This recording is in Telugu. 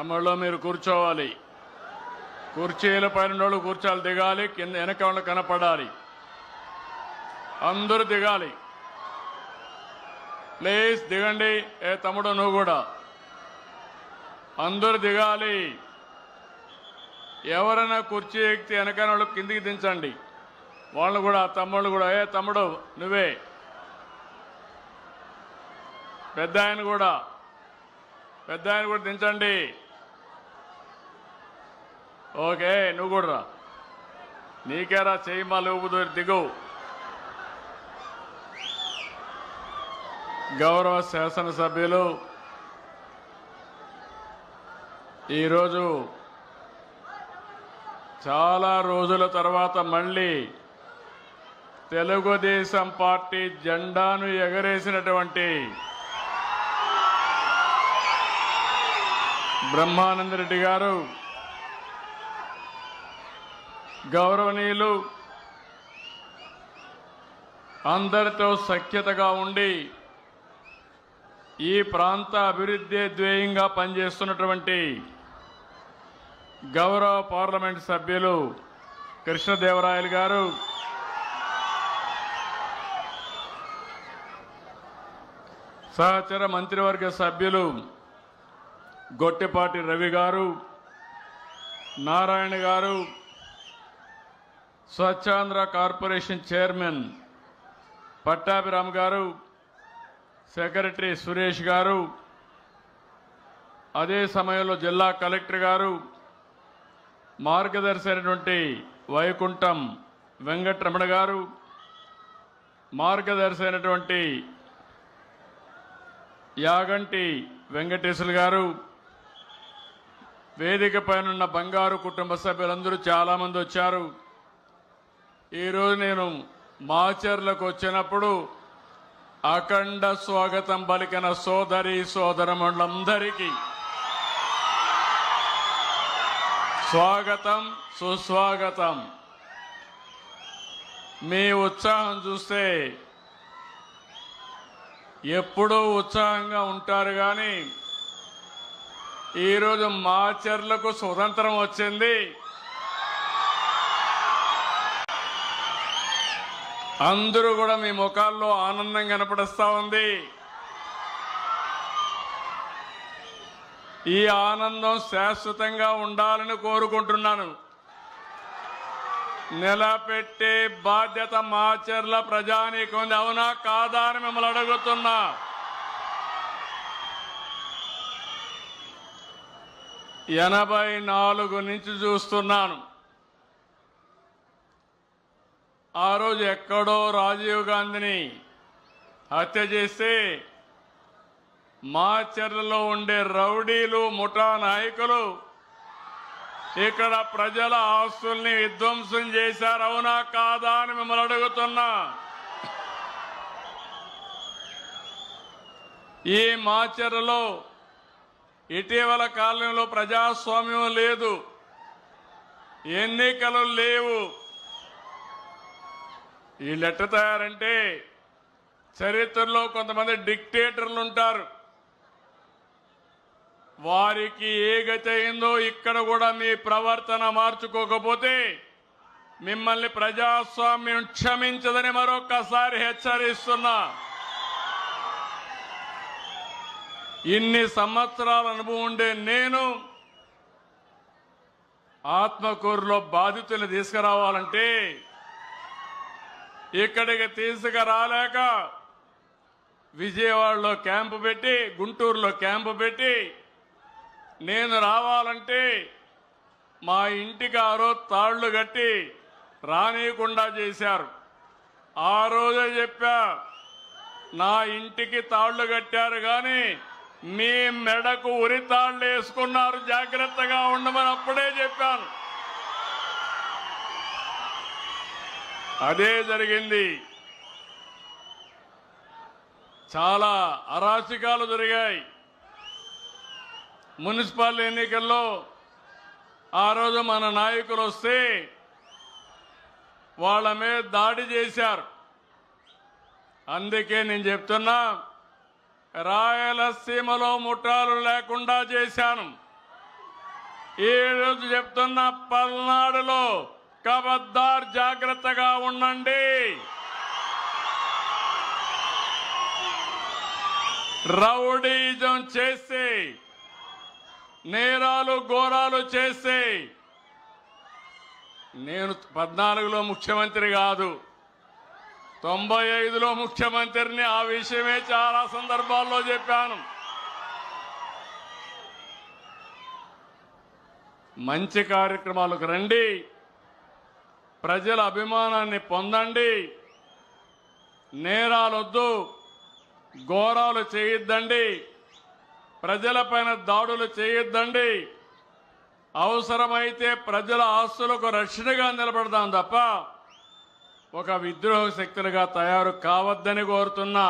తమిళలో మీరు కూర్చోవాలి. కుర్చీల పైన కూర్చోాలి, దిగాలి, కింద వెనక వాళ్ళు కనపడాలి, అందరూ దిగాలి. ప్లీజ్ దిగండి. ఏ తమ్ముడు నువ్వు కూడా అందరూ దిగాలి. ఎవరైనా కుర్చీ ఎక్కితే వెనక వాళ్ళు కిందికి దించండి. వాళ్ళు కూడా తమ్ముళ్ళు కూడా ఏ తమ్ముడు నువ్వే, పెద్ద ఆయన కూడా దించండి. ఓకే నువ్వు కూడా రా, నీకేరా చెయ్యి మళ్ళీ దిగు. గౌరవ శాసనసభ్యులు, ఈరోజు చాలా రోజుల తర్వాత మళ్ళీ తెలుగుదేశం పార్టీ జెండాను ఎగరేసినటువంటి బ్రహ్మానందరెడ్డి గారు, గౌరవనీయులు, అందరితో సఖ్యతగా ఉండి ఈ ప్రాంత అభివృద్ధి ధ్యేయంగా పనిచేస్తున్నటువంటి గౌరవ పార్లమెంట్ సభ్యులు కృష్ణదేవరాయలు గారు, సహచర మంత్రివర్గ సభ్యులు గొట్టిపాటి రవి గారు, నారాయణ గారు, స్వచ్ఛాంధ్ర కార్పొరేషన్ చైర్మన్ పట్టాభిరామ్ గారు, సెక్రటరీ సురేష్ గారు, అదే సమయంలో జిల్లా కలెక్టర్ గారు, మార్గదర్శి అయినటువంటి వైకుంఠం వెంకటరమణ గారు, మార్గదర్శి అయినటువంటి యాగంటి వెంకటేశ్వర గారు, వేదిక పైన బంగారు కుటుంబ సభ్యులందరూ చాలామంది వచ్చారు. ఈరోజు నేను మాచర్లకు వచ్చినప్పుడు అఖండ స్వాగతం పలికిన సోదరి సోదరమణులందరికీ స్వాగతం, సుస్వాగతం. మీ ఉత్సాహం చూస్తే ఎప్పుడూ ఉత్సాహంగా ఉంటారు, కానీ ఈరోజు మాచర్లకు స్వతంత్రం వచ్చింది. అందరూ కూడా మీ ముఖాల్లో ఆనందం కనపడుస్తూ ఉంది. ఈ ఆనందం శాశ్వతంగా ఉండాలని కోరుకుంటున్నాను. నిలబెట్టే బాధ్యత మాచర్ల ప్రజానీకం, అవునా కాదా అని మిమ్మల్ని అడుగుతున్నా. ఎనభై 84 నుంచి చూస్తున్నాను. ఆ రోజు ఎక్కడో రాజీవ్ గాంధీని హత్య చేస్తే మాచర్లలో ఉండే రౌడీలు, ముఠా నాయకులు ఇక్కడ ప్రజల ఆస్తుల్ని విధ్వంసం చేశారు, అవునా కాదా అని మిమ్మల్ని అడుగుతున్నా. ఈ మాచర్లలో ఇటీవల కాలంలో ప్రజాస్వామ్యం లేదు, ఎన్నికలు లేవు. వీళ్ళు ఎట్ట తయారంటే, చరిత్రలో కొంతమంది డిక్టేటర్లు ఉంటారు, వారికి ఏ గతి అయిందో ఇక్కడ కూడా మీ ప్రవర్తన మార్చుకోకపోతే మిమ్మల్ని ప్రజాస్వామ్యం క్షమించదని మరొక్కసారి హెచ్చరిస్తున్నా. ఇన్ని సంవత్సరాల అనుభవం ఉండే నేను ఆత్మకూరులో బాధితుల్ని తీసుకురావాలంటే ఇక్కడికి తీసుకురాలేక విజయవాడలో క్యాంపు పెట్టి, గుంటూరులో క్యాంపు పెట్టి, నేను రావాలంటే మా ఇంటికి ఆ రోజు తాళ్లు కట్టి రానీయకుండా చేశారు. ఆ రోజే చెప్పా, నా ఇంటికి తాళ్లు కట్టారు కానీ మీ మెడకు ఉరి తాళ్లు వేసుకున్నారు, జాగ్రత్తగా ఉండమని అప్పుడే చెప్పాను. అదే జరిగింది. చాలా అరాచకాలు జరిగాయి. మున్సిపల్ ఎన్నికల్లో ఆ రోజు మన నాయకులు వస్తే వాళ్ళ మీద దాడి చేశారు. అందుకే నేను చెప్తున్నా, రాయలసీమలో ముఠాలు లేకుండా చేశాను. ఈ రోజు చెప్తున్న పల్నాడులో కబద్దార్ జాగ్రత్తగా ఉండండి. రౌడీజం చేసి నేరాలు ఘోరాలు చేసి నేను 14లో ముఖ్యమంత్రి కాదు 95లో ముఖ్యమంత్రిని. ఆ విషయమే చాలా సందర్భాల్లో చెప్పాను. మంచి కార్యక్రమాలకు రండి, ప్రజల అభిమానాన్ని పొందండి, నేరాలొద్దు, ఘోరాలు చేయొద్దండి, ప్రజలపైన దాడులు చేయొద్దండి. అవసరమైతే ప్రజల ఆస్తులకు రక్షణగా నిలబడదాం తప్ప ఒక విద్రోహ శక్తులుగా తయారు కావద్దని కోరుతున్నా.